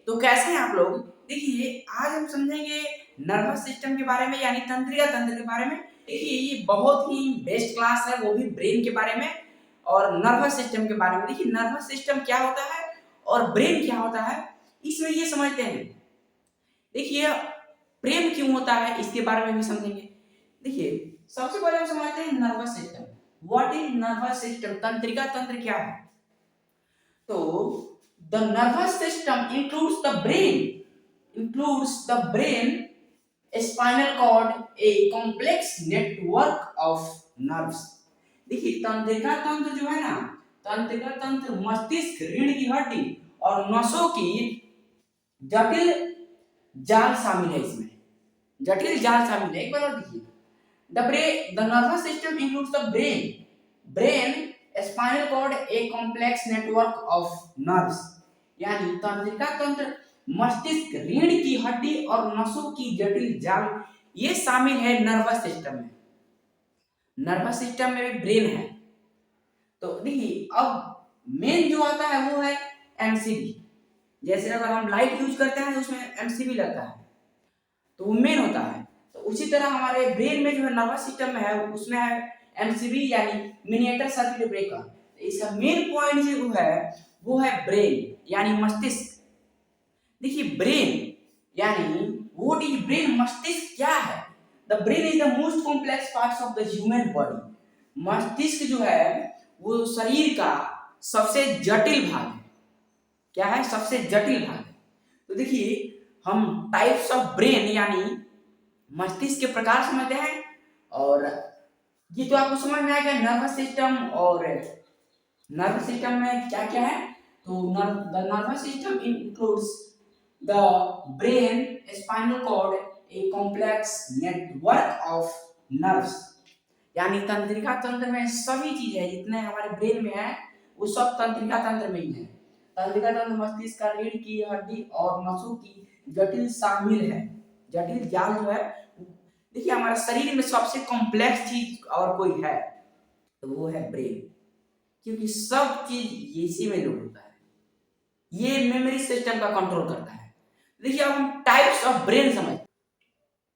तो कैसे हैं आप लोग। देखिए आज हम समझेंगे नर्वस सिस्टम के बारे में, यानी तंत्रिका तंत्र के बारे में। देखिए ये बहुत ही बेस्ट क्लास है, वो भी ब्रेन के बारे में और नर्वस सिस्टम के बारे में। देखिए नर्वस सिस्टम क्या होता है और ब्रेन क्या होता है, इसमें ये समझते हैं। देखिए प्रेम क्यों होता है इसके बारे में भी समझेंगे। देखिए सबसे पहले हम समझते हैं nervous system. What is nervous system, तंत्रिका तंत्र क्या है। तो the nervous system includes the brain, spinal cord, a complex network of nerves। देखिए तंत्रिका तंत्र जो है ना, तंत्रिका तंत्र मस्तिष्क, रीढ़ की हड्डी और नसों की जटिल जाल शामिल है। इसमें जटिल जाल शामिल है। एक बार और देखिए, the nervous system includes the brain, spinal cord, a complex network of nerves। यानी तंत्रिका तंत्र मस्तिष्क, रीढ़ की हड्डी और नसों की जटिल जाल, ये शामिल है नर्वस सिस्टम में। नर्वस सिस्टम में भी ब्रेन है। तो देखिए अब मेन जो आता है वो है एमसीबी। जैसे अगर हम लाइट यूज करते हैं तो उसमें एमसीबी लगता है, तो वो मेन होता है। तो उसी तरह हमारे ब्रेन में जो है नर्वस सिस्टम में है, उसमें है एमसीबी यानी मिनिएचर सर्किट ब्रेकर। तो इसका मेन पॉइंट जो है वो है ब्रेन यानी मस्तिष्क। देखिए ब्रेन यानी व्हाट इज ब्रेन, मस्तिष्क क्या है। The brain is the most complex parts of the human body. मस्तिष्क जो है वो शरीर का सबसे जटिल भाग है। क्या है, सबसे जटिल भाग है। तो देखिए हम टाइप्स ऑफ ब्रेन यानी मस्तिष्क के प्रकार समझते हैं, और ये तो आपको समझ में आ गया नर्वस सिस्टम। और नर्वस सिस्टम में क्या क्या है, तो the nervous system includes the brain, spinal cord, a complex network of nerves. यानी तंत्रिका तंत्र में सभी चीजें जितने हमारे ब्रेन में है वो सब तंत्रिका तंत्र में ही है। तंत्रिका तंत्र मस्तिष्क का, रीढ़ की हड्डी और नसों की जटिल शामिल है। जटिल जाल जो है, देखिए हमारे शरीर में सबसे कॉम्प्लेक्स चीज और कोई है तो वो है ब्रेन, क्योंकि सब चीज इसी में लोड होता है। ये मेमोरी सिस्टम का कंट्रोल करता है। देखिए अब हम टाइप्स ऑफ ब्रेन समझ,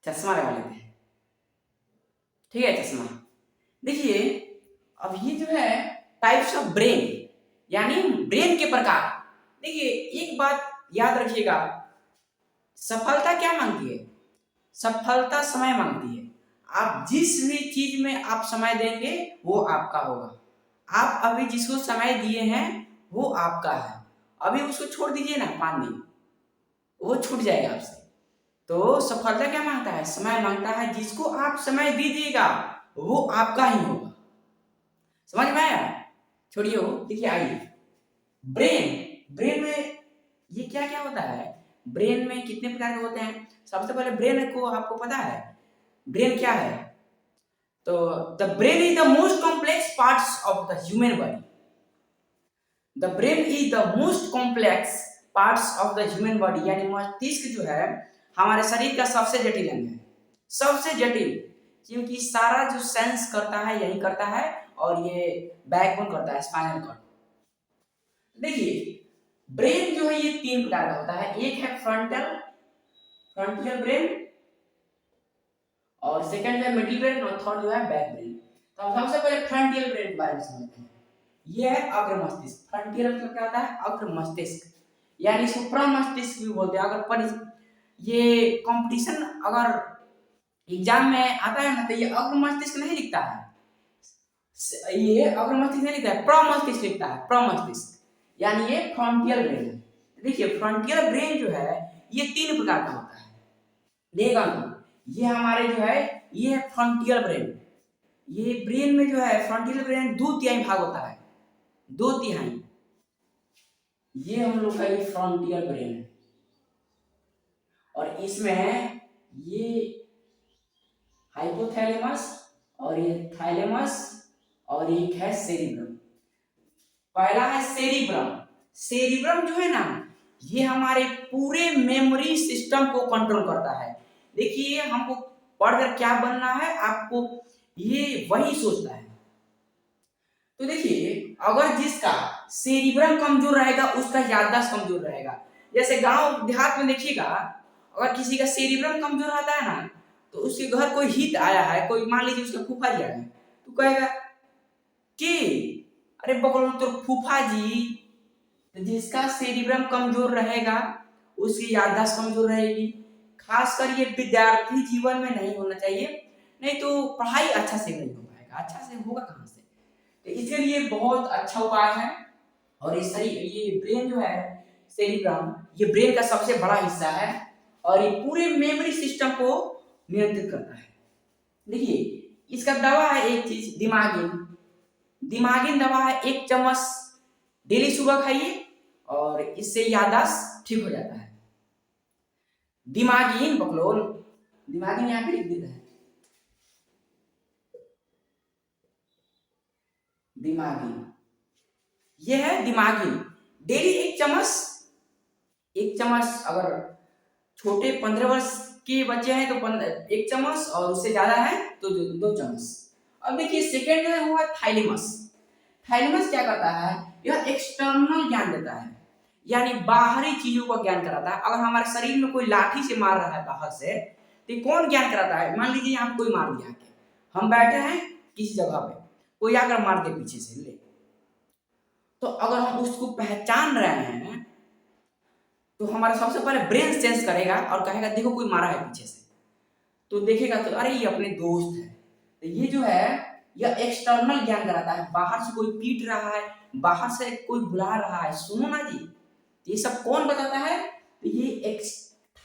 चश्मा लगा लेते हैं, ठीक है चश्मा। देखिए अब ये जो है टाइप्स ऑफ ब्रेन यानी ब्रेन के प्रकार। देखिए एक बात याद रखिएगा, सफलता क्या मांगती है, सफलता समय मांगती है। आप जिस भी चीज में आप समय देंगे वो आपका होगा। आप अभी जिसको समय दिए हैं वो आपका है, अभी उसको छोड़ दीजिए ना 5 दिन, वो छूट जाएगा आपसे। तो सफलता क्या मांगता है, समय मांगता है। जिसको आप समय दीजिएगा वो आपका ही होगा। समझ में आया, छोड़िए वो। देखिए आइए ब्रेन में ये क्या क्या होता है। ब्रेन में कितने प्रकार के होते हैं। सबसे पहले ब्रेन को आपको पता है ब्रेन क्या है, तो the brain is the most complex parts of the human body. The brain is the most complex parts of the human body, यानी मस्तिष्क जो है हमारे शरीर का सबसे जटिल अंग है। सबसे जटिल, क्योंकि सारा जो सेंस करता है यही करता है, और ये बैकबोन करता है, स्पाइनल कॉर्ड। देखिए ब्रेन जो है ये 3 प्रकार का होता है। एक है फ्रंटियल ब्रेन, और सेकंड है मिडिल ब्रेन, और थर्ड जो है बैक ब्रेन। तो हम सबसे पहले फ्रंटियल ब्रेन के बारे में समझते हैं। ये है अग्र मस्तिष्क। फ्रंटियल मतलब क्या होता है, अग्र मस्तिष्क, यानी इसको प्रमस्तिष्क भी बोलते हैं। अगर ये कंपटीशन अगर एग्जाम में आता है ना तो ये अग्र मस्तिष्क नहीं लिखता है, ये अग्र मस्तिष्क नहीं लिखता है, प्रमस्तिष्क लिखता है। प्रमस्तिष्क यानी ये फ्रंटियल ब्रेन है। देखिए फ्रंटियल ब्रेन जो है ये 3 प्रकार का होता है। देखा ये हमारे जो है ये है फ्रंटियल ब्रेन। ये ब्रेन में जो है फ्रंटियल ब्रेन 2/3 भाग होता है, 2/3। ये हम लोग का ये फ्रंटियल ब्रेन है, और इसमें ये हाइपोथैलेमस और ये थाइलेमस और एक है सेरिब्रम। पहला है सेरिब्रम। सेरिब्रम जो है ना ये हमारे पूरे मेमोरी सिस्टम को कंट्रोल करता है। देखिए हमको पढ़कर क्या बनना है आपको, ये वही सोचता है। तो देखिए अगर जिसका सेरिब्रम कमजोर रहेगा उसका याददाश्त कमजोर रहेगा। जैसे गांव देहात में देखिएगा, अगर किसी का सेरिब्रम कमजोर रहता है ना, तो उसके घर कोई हित आया है, कोई मान लीजिए उसका फूफा जी आया है, तो कहेगा कि अरे बकलोल तो फूफा जी, तो जिसका सेरिब्रम कमजोर रहेगा उसकी याददाश्त कमजोर रहेगी। खासकर ये विद्यार्थी जीवन में नहीं होना चाहिए, नहीं तो पढ़ाई अच्छा से नहीं हो पाएगा, अच्छा से होगा कहाँ से। तो इसके लिए बहुत अच्छा उपाय है। और इस तरीके ये ब्रेन जो है सेरिब्रम, ये ब्रेन का सबसे बड़ा हिस्सा है और ये पूरे मेमोरी सिस्टम को नियंत्रित करता है। देखिए इसका दवा है एक चीज, दिमागिन। दिमागिन दवा है, 1 चम्मच डेली सुबह खाइए और इससे याददाश्त ठीक हो जाता है। दिमागिन बकलोल, दिमागिन यहाँ पे लिख देता है, दिमागिन, ये है दिमागिन। डेली 1 चम्मच, 1 चम्मच अगर छोटे 15 वर्ष के बच्चे हैं तो 1 चम्मच, और उससे ज्यादा है तो 2 चम्मच। अब देखिए सेकेंड जो है वो है थाइलेमस। थाइलेमस क्या करता है, यह एक्सटर्नल ज्ञान देता है, यानी बाहरी चीजों का ज्ञान कराता है। अगर हमारे शरीर में कोई लाठी से मार रहा है बाहर से, तो कौन ज्ञान कराता है। मान लीजिए यहाँ कोई मार दिया, हम बैठे हैं किसी जगह पे, कोई आकर मार दे पीछे से, ले, तो अगर हम उसको पहचान रहे हैं तो हमारा सबसे पहले ब्रेन सेंस करेगा और कहेगा देखो कोई मारा है पीछे से, तो देखेगा तो अरे ये अपने दोस्त है। तो ये जो है यह एक्सटर्नल ज्ञान कराता है, बाहर से कोई पीट रहा है, बाहर से कोई बुला रहा है, सुनो ना जी, ये सब कौन बताता है, तो ये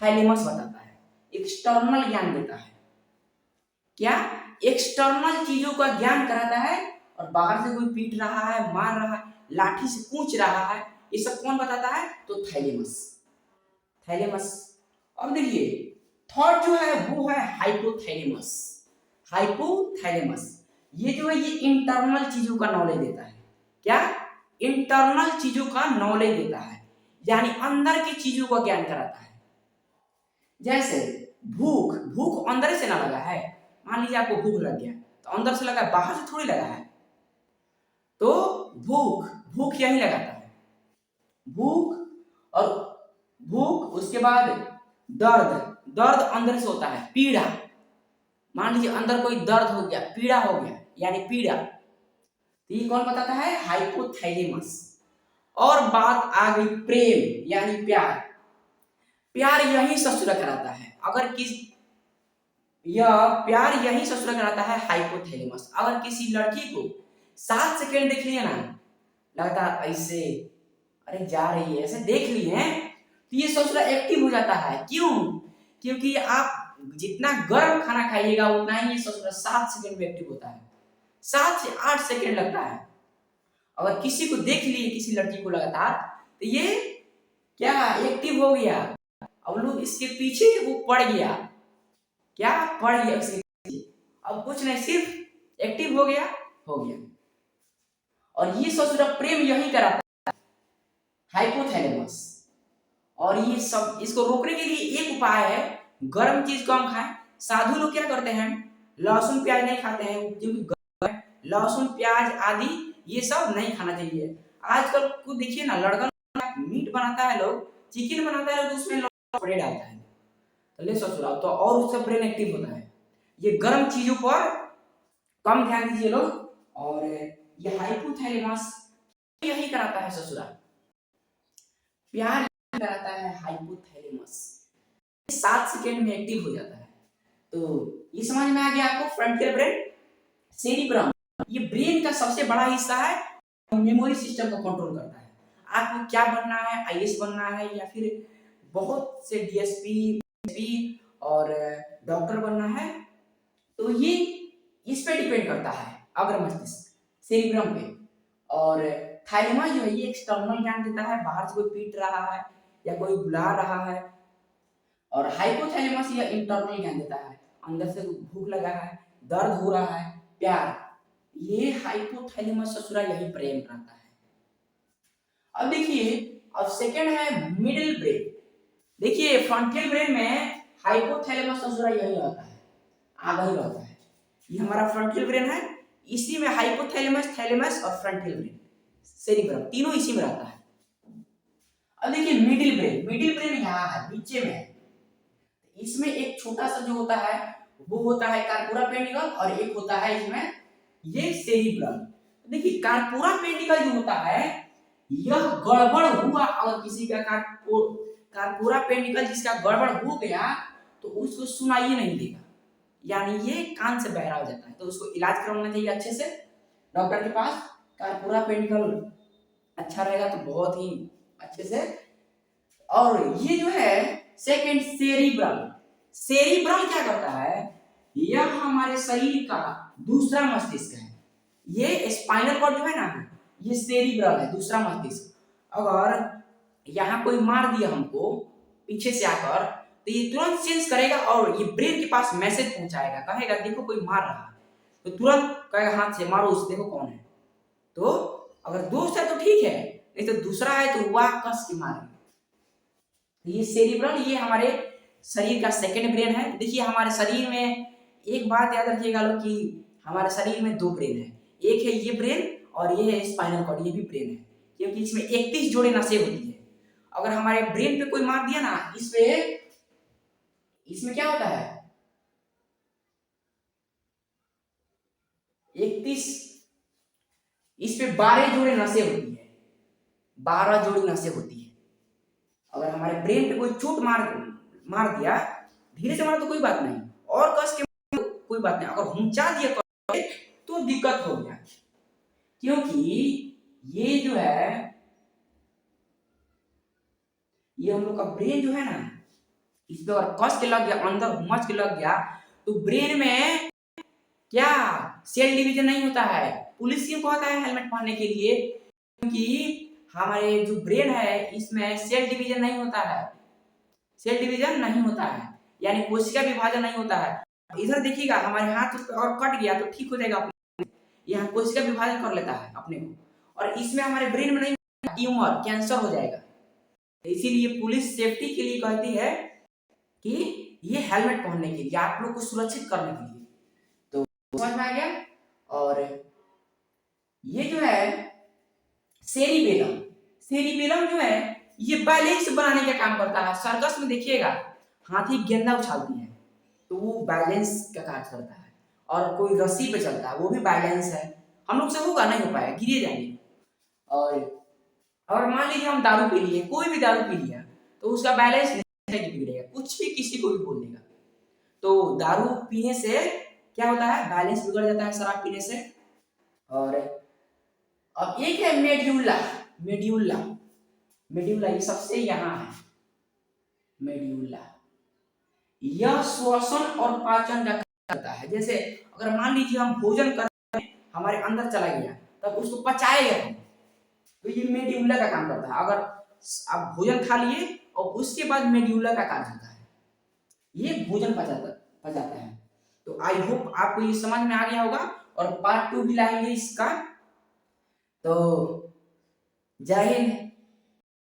थाइलेमस बताता है, एक्सटर्नल ज्ञान देता है। क्या, एक्सटर्नल चीजों का ज्ञान कराता है, और बाहर से कोई पीट रहा है, मार रहा है, लाठी से पूछ रहा है, ये सब कौन बताता है, तो थाइलेमस, थाइलेमस। अब देखिए थर्ड जो है वो है हाइपोथैलेमस। हाइपोथैलेमस ये जो है ये इंटरनल चीजों का नॉलेज देता है। क्या, इंटरनल चीजों का नॉलेज देता है, यानी अंदर की चीजों का ज्ञान कराता है। जैसे भूख, भूख अंदर से ना लगा है, मान लीजिए आपको भूख लग गया तो अंदर से लगा है, बाहर से थोड़ी लगा है, तो भूख, भूख यही लगाता है, भूख। और भूख, उसके बाद दर्द, दर्द अंदर से होता है, पीड़ा, मान लीजिए अंदर कोई दर्द हो गया, पीड़ा हो गया, यानी पीड़ा, तो ये कौन बताता है, हाइपोथैलेमस। और बात आ गई प्रेम यानी प्यार, प्यार यही ससुर कराता है, अगर किस, यह प्यार यही ससुर कराता है हाइपोथैलेमस। अगर किसी लड़की को 7 सेकेंड देख लिया ना, लगातार ऐसे, अरे जा रही है ऐसे देख लिए हैं, तो ये ससुरा एक्टिव हो जाता है। क्यों, क्योंकि आप जितना गर्म खाना खाइएगा उतना ही ये ससुरा 7 सेकेंड में एक्टिव होता है, 7 से 8 सेकेंड लगता है। अगर किसी को देख लिए, किसी लड़की को लगातार, तो ये क्या, एक्टिव हो गया, अब लोग इसके पीछे वो पड़ गया, क्या पड़ गया उसके पीछे, अब कुछ नहीं, सिर्फ एक्टिव हो गया, हो गया। और ये ससुरा प्रेम यही कराता है, हाइपोथैलेमस। और ये सब, इसको रोकने के लिए एक उपाय है, गर्म चीज कम खाएं। साधु लोग क्या करते हैं, लहसुन प्याज नहीं खाते हैं, क्योंकि लहसुन प्याज आदि ये सब नहीं खाना चाहिए। आजकल को देखिए ना, लड़का मीट बनाता है लोग, चिकन बनाता है लोग, उसमें बड़े डालता है, तो ले ससुराल, तो और उससे ब्रेन एक्टिव होता है। ये गर्म चीजों पर कम ध्यान दीजिए लोग। और ये हाइपोथैलेमस यही कराता है ससुराल, प्यार कराता है हाइपोथैलेमस, 7 सेकेंड में एक्टिव हो जाता है। तो ये समझ में आ गया आपको, फ्रंटियर ब्रेन, सेरिब्रम, ये ब्रेन का सबसे बड़ा हिस्सा है, मेमोरी सिस्टम को कंट्रोल करता है। आपको क्या बनना है, आईएएस बनना है या फिर बहुत से डीएसपी और डॉक्टर बनना है, तो ये इस पे डिपेंड करता है, अग्र मस्तिष्क, सेरिब्रम पे। और थाइलेमस जो है ये एक्सटर्नल ज्ञान देता है, बाहर से कोई पीट रहा है या कोई बुला रहा है। और हाइपोथैलेमस ये इंटरनल ज्ञान देता है, अंदर से भूख लगा है, दर्द हो रहा है, प्यार, ये हाइपोथैलेमस ससुरा यही प्रेम करता है। अब देखिए, अब सेकंड है मिडिल ब्रेन। देखिए फ्रंटियल ब्रेन में हाइपोथैलेमस ससुरा यही रहता है, आधा ही रहता है, ये हमारा फ्रंटियल ब्रेन है, इसी में हाइपोथैलेमस, थैलेमस और फ्रंटियल ब्रेन, सेरिब्रम, तीनों इसी में रहता है। अब देखिए मिडिल ब्रेन यहाँ है, नीचे में है। इसमें एक छोटा सा जो होता है वो होता है कार्पोरा पेंडिकल और एक होता है इसमें ये सेरिब्रम। देखिए कार्पोरा पेंडिकल जो होता है यह गड़बड़ हुआ और किसी का कार्पोरा पेंडिकल जिसका गड़बड़ हो गया तो उसको सुनाई नहीं देगा, यानी ये कान से बहरा हो जाता है, तो उसको इलाज करवाना चाहिए अच्छे से डॉक्टर के पास। कार्पोरा पेंडिकल अच्छा रहेगा तो बहुत ही अच्छे से। और ये जो है सेकंड सेरिब्रम, सेरिब्रम क्या करता है, यह हमारे शरीर का दूसरा मस्तिष्क है। ये स्पाइनल कॉर्ड जो है ना ये सेरिब्रम है, दूसरा मस्तिष्क। अगर यहाँ कोई मार दिया हमको पीछे से आकर तो ये तुरंत सेंस करेगा और ये ब्रेन के पास मैसेज पहुंचाएगा, कहेगा देखो कोई मार रहा है, तो तुरंत कहेगा हाथ से मारो उसे, देखो कौन है। तो अगर दोस्त है तो ठीक है, नहीं तो दूसरा है तो वह कस के मारेगा। ये सेरिब्रल ये हमारे शरीर का सेकंड ब्रेन है। देखिए हमारे शरीर में एक बात याद रखिएगा लोग कि हमारे शरीर में दो ब्रेन है, एक है ये ब्रेन और ये है स्पाइनल कॉर्ड, ये भी ब्रेन है, क्योंकि इसमें 31 जोड़े नसें होती है। अगर हमारे ब्रेन पे कोई मार दिया ना इसमें क्या होता है 31, इस पे 12 जोड़े नसें होती है, 12 जोड़ी नसें होती है। अगर हमारे ब्रेन पे कोई चोट मार दिया, धीरे से मारा तो कोई बात नहीं, और कस के कोई बात नहीं, अगर हुंचा दिया तो दिक्कत हो गया, क्योंकि ये जो है ये हम लोग का ब्रेन जो है ना इस पे अगर कस के लग गया, अंदर हुमच के लग गया तो ब्रेन में क्या सेल डिवीजन नहीं होता है। पुलिस क्यों कहता है हेलमेट पहनने के लिए, क्योंकि हमारे जो ब्रेन है इसमें सेल डिवीजन नहीं होता है, सेल डिवीजन नहीं होता है, यानी कोशिका विभाजन नहीं होता है। इधर देखिएगा हमारे हाथ और कट गया तो ठीक हो जाएगा, यहाँ कोशिका विभाजन कर लेता है अपने को, और इसमें हमारे ब्रेन में नहीं, ट्यूमर कैंसर हो जाएगा। इसीलिए पुलिस सेफ्टी के लिए कहती है कि ये हेलमेट पहनने के लिए, आप लोग को सुरक्षित करने के लिए। तो समझ में आ गया। और ये जो है सेरिबेलम, सेरिबेलम जो है ये बैलेंस बनाने का काम करता है। सर्कस में देखिएगा हाथी गेंदा उछालती है तो वो बैलेंस का कार्य करता है, और कोई रस्सी पे चलता है वो भी बैलेंस है। हम लोग से होगा नहीं हो पाएगा, गिरे जाएंगे। और मान लीजिए हम दारू पी लिए, कोई भी दारू पी लिया तो उसका बैलेंस नहीं बिगड़ेगा, कुछ भी किसी को भी बोल देगा। तो दारू पीने से क्या होता है, बैलेंस बिगड़ जाता है शराब पीने से। और अब एक है मेड्यूला, मेड्यूला, मेड्यूला ये सबसे यहाँ है मेड्यूला, यह श्वसन और पाचन का करता है। जैसे अगर मान लीजिए हम भोजन कर हमारे अंदर चला गया तब उसको पचाएगा तो ये मेड्यूला का काम करता है। अगर आप भोजन खा लिए और उसके बाद मेड्यूला का काम होता है, ये भोजन पचाता है। तो आई होप आपको ये समझ में आ गया होगा, और पार्ट 2 भी लाएंगे इसका। तो जय हिंद।